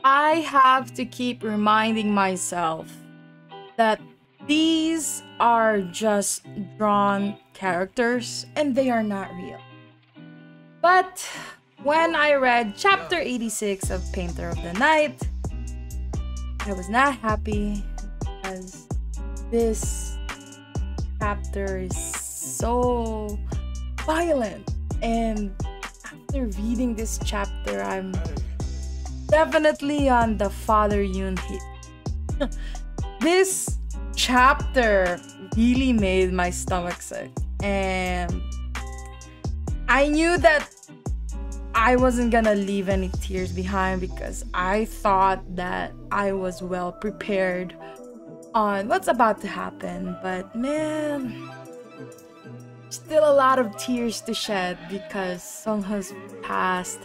I have to keep reminding myself that these are just drawn characters and they are not real. But when I read chapter 86 of Painter of the Night, I was not happy because this chapter is so violent, and after reading this chapter, I'm definitely on the Father Yoon hit. This chapter really made my stomach sick, and I knew that I wasn't gonna leave any tears behind because I thought that I was well prepared on what's about to happen. But man, still a lot of tears to shed because Seung-ho's past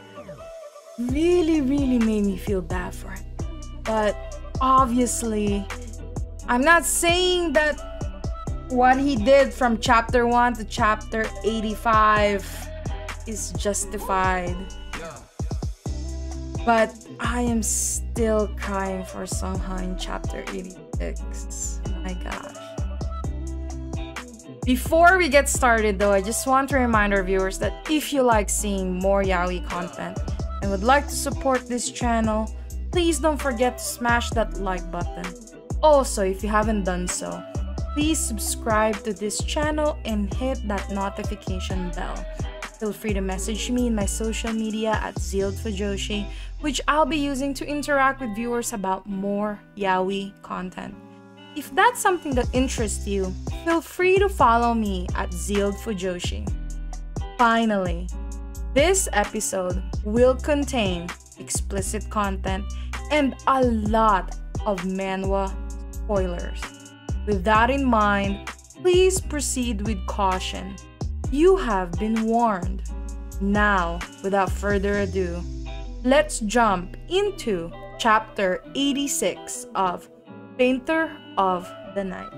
really made me feel bad for him. But obviously, I'm not saying that what he did from chapter 1 to chapter 85 is justified, but I am still crying for Seung-ho in chapter 86. My gosh. Before we get started though, I just want to remind our viewers that if you like seeing more yaoi content and would like to support this channel, please don't forget to smash that like button. Also, if you haven't done so, please subscribe to this channel and hit that notification bell. Feel free to message me in my social media at ZEALED FUJOSHI, which I'll be using to interact with viewers about more yaoi content. If that's something that interests you, feel free to follow me at ZEALED FUJOSHI. Finally, this episode will contain explicit content and a lot of manhwa spoilers. With that in mind, please proceed with caution. You have been warned. Now, without further ado, let's jump into chapter 86 of Painter of the Night.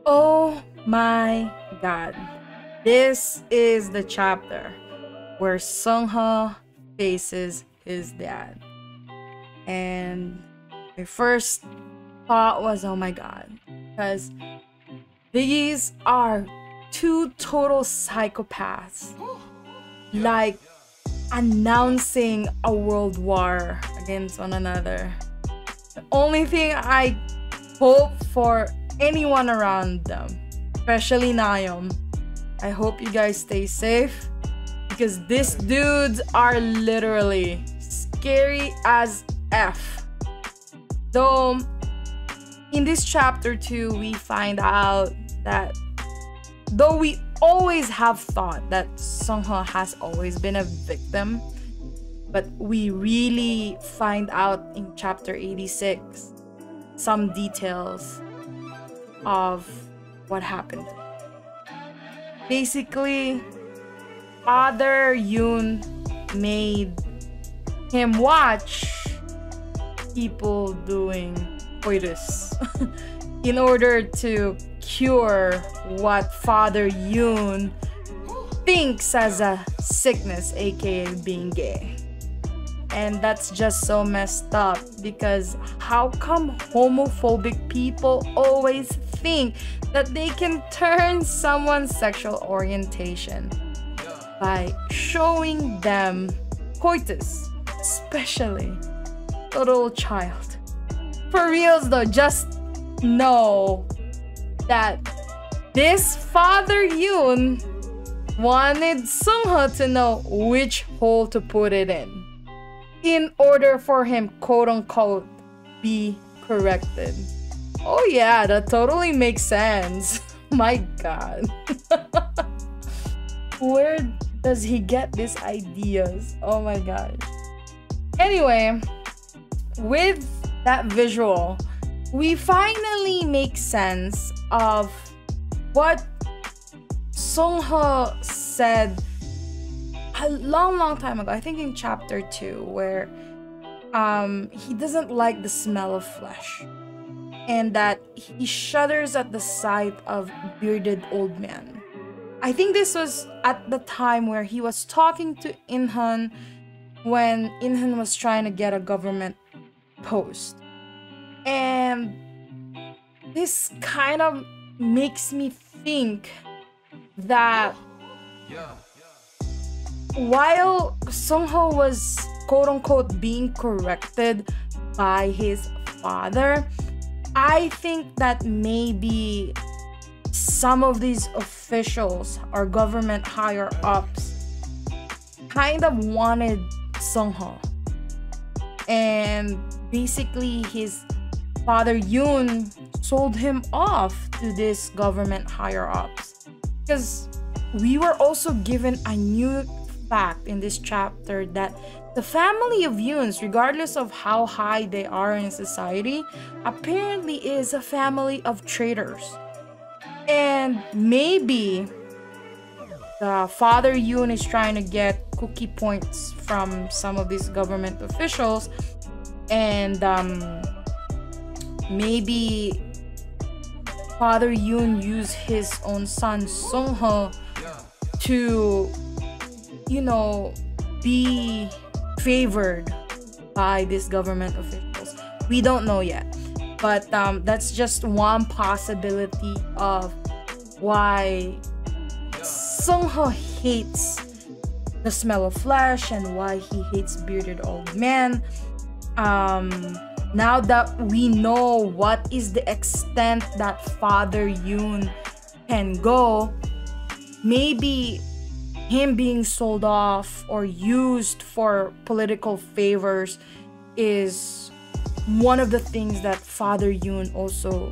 Oh my god. This is the chapter where Seung-ho faces his dad. And my first thought was, oh my god, because these are two total psychopaths, like announcing a world war against one another. The only thing I hope for anyone around them, especially Nakyum, I hope you guys stay safe because these dudes are literally scary as F. Though in this chapter 2 we find out that though we always have thought that Seung-ho has always been a victim, but we really find out in chapter 86 some details of what happened. Basically, Father Yoon made him watch people doing coitus in order to cure what Father Yoon thinks as a sickness, aka being gay. And that's just so messed up because how come homophobic people always think that they can turn someone's sexual orientation by showing them coitus, especially a little child? For reals though, just know that this Father Yoon wanted Seung-ho to know which hole to put it in order for him, quote-unquote, be corrected. Oh yeah, that totally makes sense. My god. Where does he get these ideas? Oh my god. Anyway, with that visual, we finally make sense of what Seung-ho said a long time ago, I think in chapter 2, where he doesn't like the smell of flesh and that he shudders at the sight of bearded old men. I think this was at the time where he was talking to In-hun when Inhan was trying to get a government post. And this kind of makes me think that while Seung-ho was quote-unquote being corrected by his father, I think that maybe some of these officials or government higher-ups kind of wanted Seung-ho. And basically his father Yoon sold him off to this government higher-ups. Because we were also given a new fact in this chapter that the family of Yoons, regardless of how high they are in society, apparently is a family of traitors. And maybe the father Yoon is trying to get cookie points from some of these government officials, and maybe father Yoon used his own son Seung-ho to, you know, be favored by these government officials. We don't know yet, but that's just one possibility of why Seung-ho hates the smell of flesh and why he hates bearded old men. Now that we know what is the extent that father Yoon can go, maybe him being sold off or used for political favors is one of the things that father Yoon also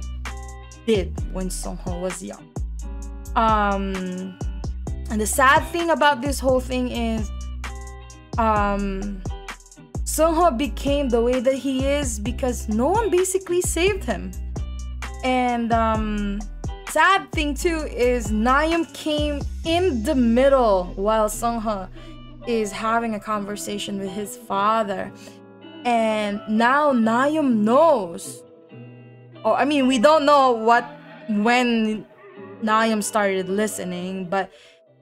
did when Seung-ho was young. And the sad thing about this whole thing is Seung-ho became the way that he is because no one basically saved him. And sad thing too is Na-kyum came in the middle while Seung-ho is having a conversation with his father. And now Na-kyum knows. Oh, I mean, we don't know when Na-kyum started listening, but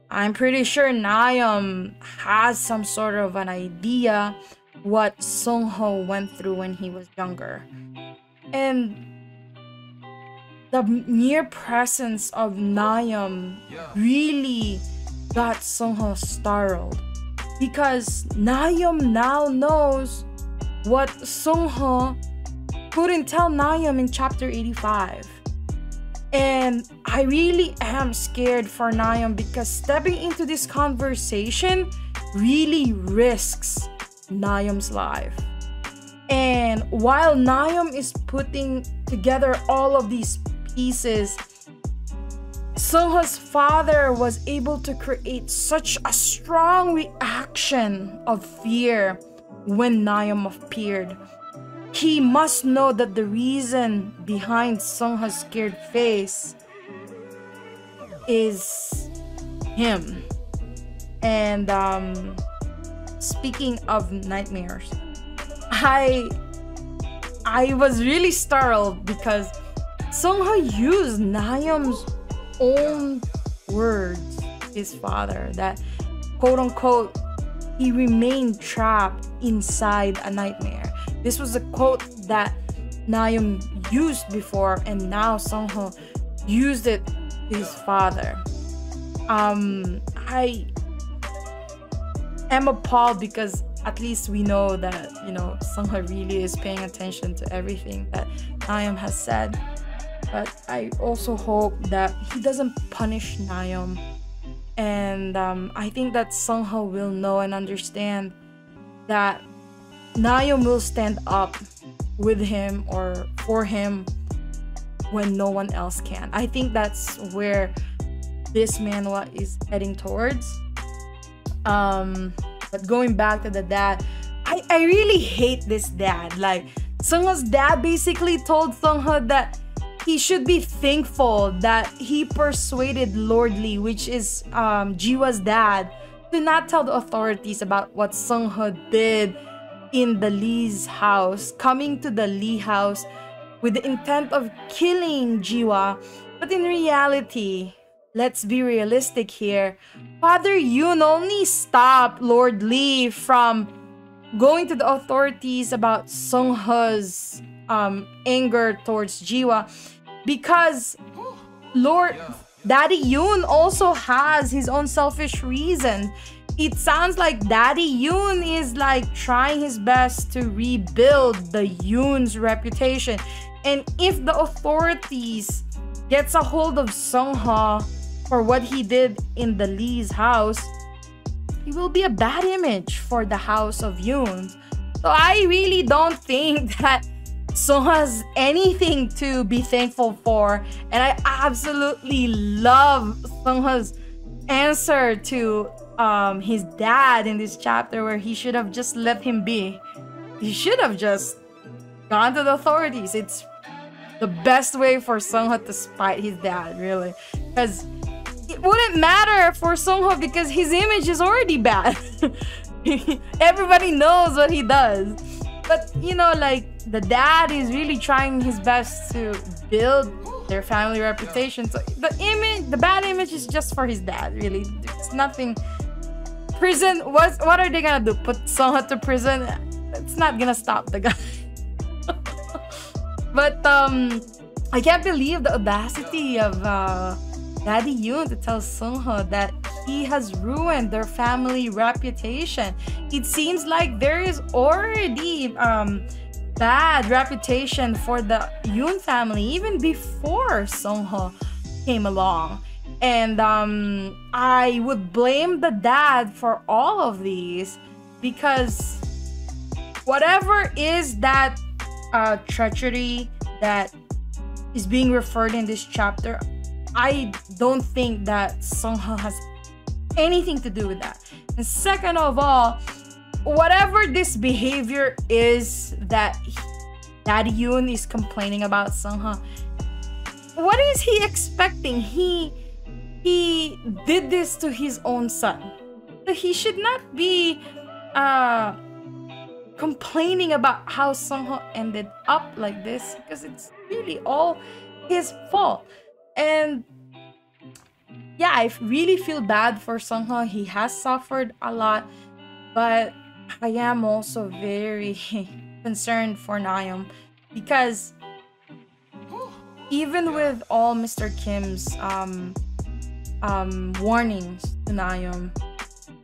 I'm pretty sure Na-kyum has some sort of an idea what Seung-ho went through when he was younger. And the near presence of Na-kyum really got Seung-ho startled, because Na-kyum now knows what Seung-ho couldn't tell Na-kyum in chapter 85. And I really am scared for Na-kyum because stepping into this conversation really risks Na-kyum's life. And while Na-kyum is putting together all of these pieces, Seung-ho's father was able to create such a strong reaction of fear when Na-kyum appeared. He must know that the reason behind Seung-ho's scared face is him. And speaking of nightmares, I was really startled because Seung-ho used Na-kyum's own words, his father, that quote-unquote he remained trapped inside a nightmare. This was a quote that Na-kyum used before, and now Seung-ho used it to his father. I am appalled because at least we know that, you know, Seung-ho really is paying attention to everything that Na-kyum has said. But I also hope that he doesn't punish Na-kyum. And I think that Seung-ho will know and understand that Na-kyum will stand up with him or for him when no one else can. I think that's where this manhwa is heading towards. But going back to the dad, I really hate this dad. Like, Seung-ho's dad basically told Seung-ho that he should be thankful that he persuaded Lord Lee, which is Jiwa's dad, to not tell the authorities about what Seung-ho did in the Lee's house, coming to the Lee house with the intent of killing Jiwa. But in reality, let's be realistic here, Father Yoon only stopped Lord Lee from going to the authorities about Seung-ho's anger towards Jiwa, because Lord Daddy Yoon also has his own selfish reason. It sounds like Daddy Yoon is like trying his best to rebuild the Yoon's reputation. And if the authorities gets a hold of Seung-ho for what he did in the Lee's house, it will be a bad image for the house of Yoon. So I really don't think that Seung-ho has anything to be thankful for. And I absolutely love Seung-ho's answer to his dad in this chapter, where he should have just let him be. He should have just gone to the authorities. It's the best way for Seung-ho to spite his dad, really. Because it wouldn't matter for Seung-ho because his image is already bad. Everybody knows what he does. But, you know, like, the dad is really trying his best to build their family reputation. So the bad image is just for his dad, really. It's nothing. Prison, what are they gonna do? Put Seung-ho to prison? It's not gonna stop the guy. But I can't believe the audacity of Daddy Yoon to tell Seung-ho that he has ruined their family reputation. It seems like there is already bad reputation for the Yoon family even before Seung-ho came along. And I would blame the dad for all of these, because whatever is that treachery that is being referred in this chapter, I don't think that Seung-ho has anything to do with that. And second of all, whatever this behavior is that Daddy Yoon is complaining about Seung-ho, what is he expecting? He did this to his own son. So he should not be complaining about how Seung-ho ended up like this, because it's really all his fault. And yeah, I really feel bad for Seung-ho. He has suffered a lot, but I am also very concerned for Nakyum, because even with all Mr. Kim's warnings to Nakyum,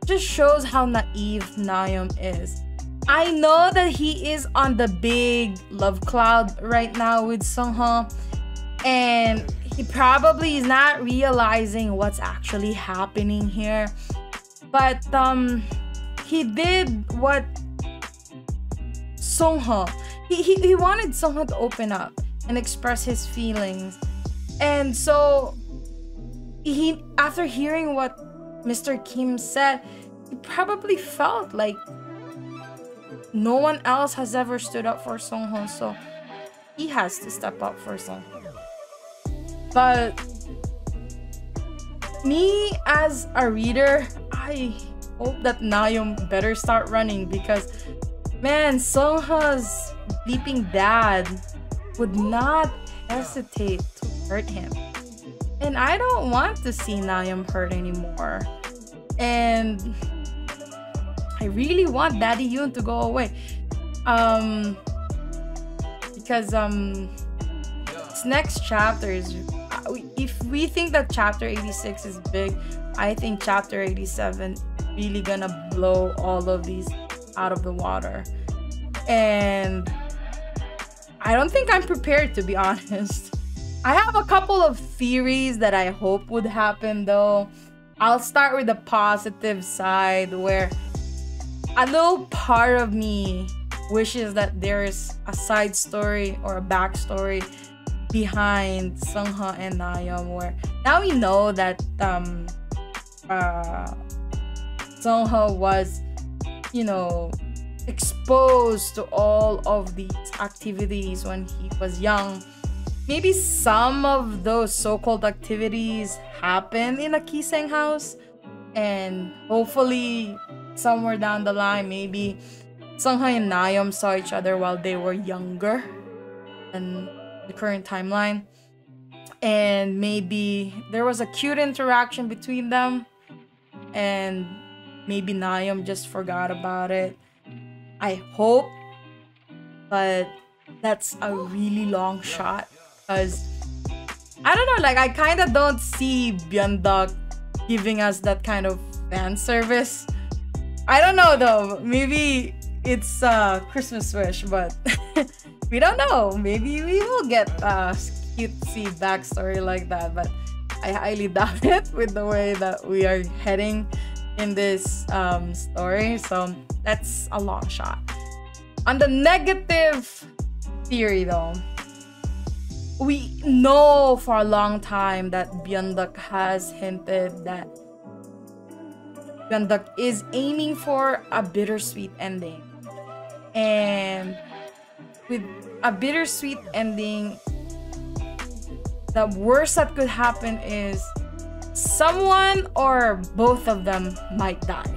just shows how naive Nakyum is. I know that he is on the big love cloud right now with Seung-ho, and he probably is not realizing what's actually happening here. But he did what Seung-ho, he wanted Seung-ho to open up and express his feelings. And so he, after hearing what Mr. Kim said, he probably felt like no one else has ever stood up for Seung-ho, so he has to step up for Seung-ho. But me as a reader, I hope that Nakyum better start running, because man, Seung-ho's bleeping dad would not hesitate to hurt him. And I don't want to see Nakyum hurt anymore. And I really want Daddy Yoon to go away. Because this next chapter is, if we think that chapter 86 is big, I think chapter 87 really gonna blow all of these out of the water. And I don't think I'm prepared, to be honest. I have a couple of theories that I hope would happen, though. I'll start with the positive side, where a little part of me wishes that there's a side story or a backstory behind Seung-ho and Nakyum, where now we know that Seung-ho was, you know, exposed to all of these activities when he was young. Maybe some of those so-called activities happened in a Kiseng house, and hopefully somewhere down the line, maybe Seung-ho and Nakyum saw each other while they were younger than the current timeline, and maybe there was a cute interaction between them, and maybe Nakyum just forgot about it. I hope, but that's a really long shot. Because I don't know, like I kind of don't see Byeonduck giving us that kind of fan service. I don't know though. Maybe it's a Christmas wish, but we don't know. Maybe we will get a cutesy backstory like that, but I highly doubt it with the way that we are heading in this story. So that's a long shot. On the negative theory though, we know for a long time that Byeonduck has hinted that Byeonduck is aiming for a bittersweet ending. And with a bittersweet ending, the worst that could happen is someone or both of them might die.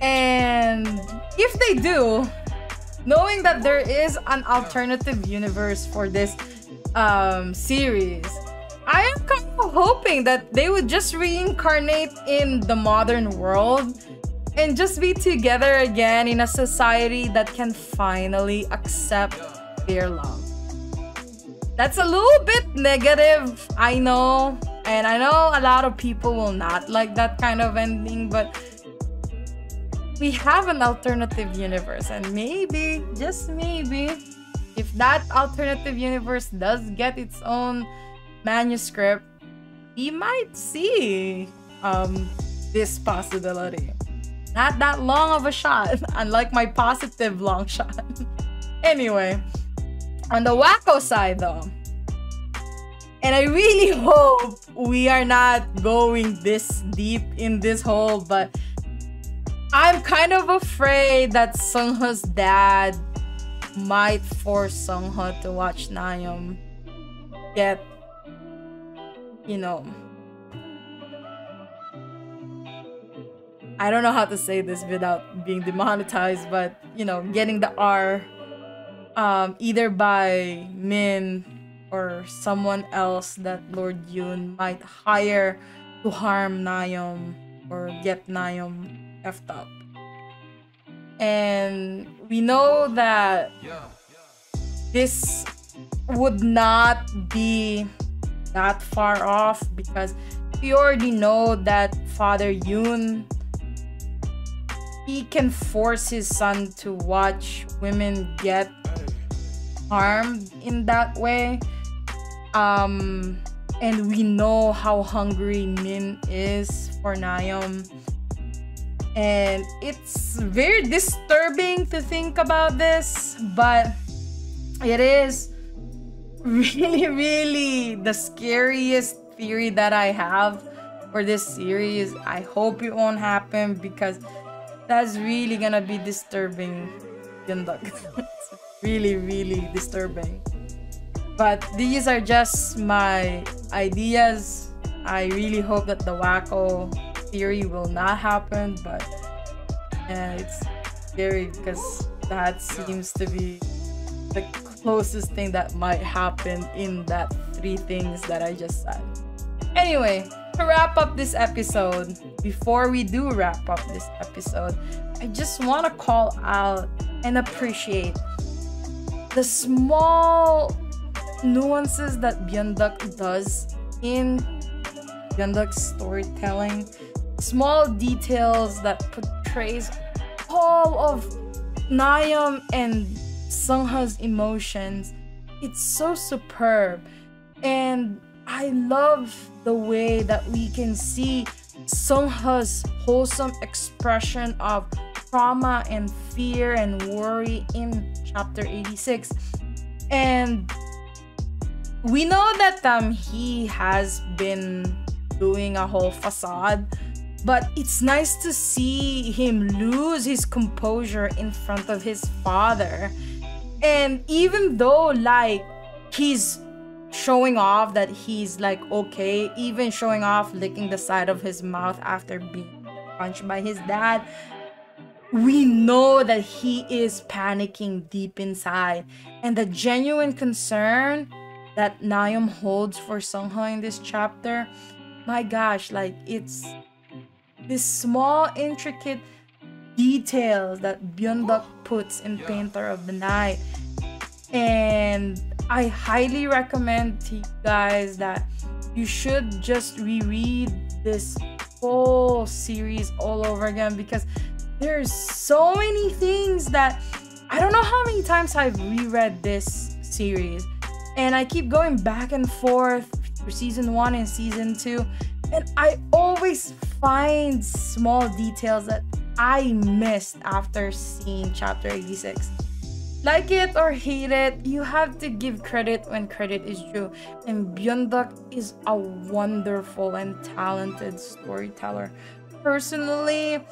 And if they do, knowing that there is an alternative universe for this series, I am kind of hoping that they would just reincarnate in the modern world and just be together again in a society that can finally accept their love. That's a little bit negative, I know. And I know a lot of people will not like that kind of ending, but we have an alternative universe, and maybe, just maybe, if that alternative universe does get its own manuscript, we might see this possibility. Not that long of a shot, unlike my positive long shot. Anyway, on the wacko side though, and I really hope we are not going this deep in this hole, but I'm kind of afraid that Seungho's dad might force Seungho to watch Na-kyum get, you know, I don't know how to say this without being demonetized, but, you know, getting the R either by Min or someone else that Lord Yoon might hire to harm Na-kyum or get Na-kyum effed up. And we know that this would not be that far off because we already know that Father Yoon, he can force his son to watch women get harmed in that way. And we know how hungry Min is for Na-kyum. And it's very disturbing to think about this, but it is really, really the scariest theory that I have for this series. I hope it won't happen because that's really gonna be disturbing. It's really, really disturbing. But these are just my ideas. I really hope that the wacko theory will not happen, but it's scary because that seems to be the closest thing that might happen in that three things that I just said. Anyway, to wrap up this episode, before we do wrap up this episode, I just want to call out and appreciate the small nuances that Byeonduck does in Byeonduck's storytelling. Small details that portrays all of Na-kyum and Seungho's emotions. It's so superb, and I love the way that we can see Seungho's wholesome expression of trauma and fear and worry in chapter 86. And we know that he has been doing a whole facade, but it's nice to see him lose his composure in front of his father. And even though like he's showing off that he's like okay, even showing off licking the side of his mouth after being punched by his dad, we know that he is panicking deep inside. And the genuine concern that Na-kyum holds for Seungho in this chapter, my gosh, like it's this small intricate details that Byeonduck puts in Painter of the Night. And I highly recommend to you guys that you should just reread this whole series all over again, because there's so many things that I don't know how many times I've reread this series, and I keep going back and forth for season 1 and season 2, and I always find small details that I missed after seeing chapter 86. Like it or hate it, you have to give credit when credit is due. And Byeonduck is a wonderful and talented storyteller. Personally,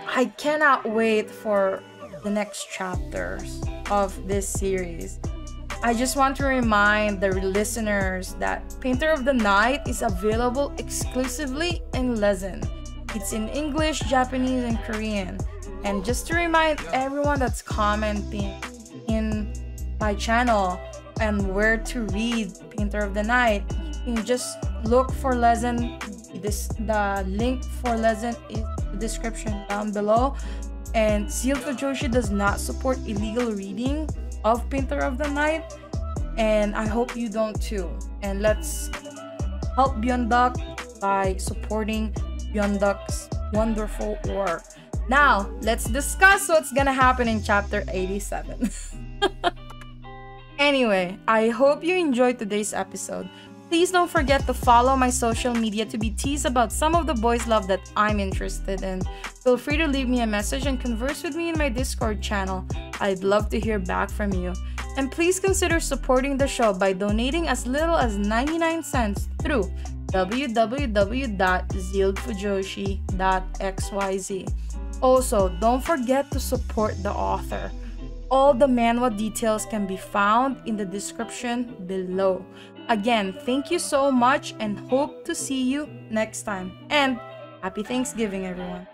I cannot wait for the next chapters of this series. I just want to remind the listeners that Painter of the Night is available exclusively in Lezen. It's in English, Japanese, and Korean. And just to remind everyone that's commenting in my channel and where to read Painter of the Night, you can just look for Lezen. The link for Lezen is in the description down below. And ZEALED FUJOSHI does not support illegal reading of Painter of the Night, and I hope you don't too. And let's help Byeonduck by supporting Byeonduck's wonderful work. Now, let's discuss what's gonna happen in chapter 87. Anyway, I hope you enjoyed today's episode. Please don't forget to follow my social media to be teased about some of the boys' love that I'm interested in. Feel free to leave me a message and converse with me in my Discord channel. I'd love to hear back from you. And please consider supporting the show by donating as little as 99 cents through www.zealedfujoshi.xyz. Also, don't forget to support the author. All the manhwa details can be found in the description below. Again, thank you so much and hope to see you next time. And happy Thanksgiving, everyone.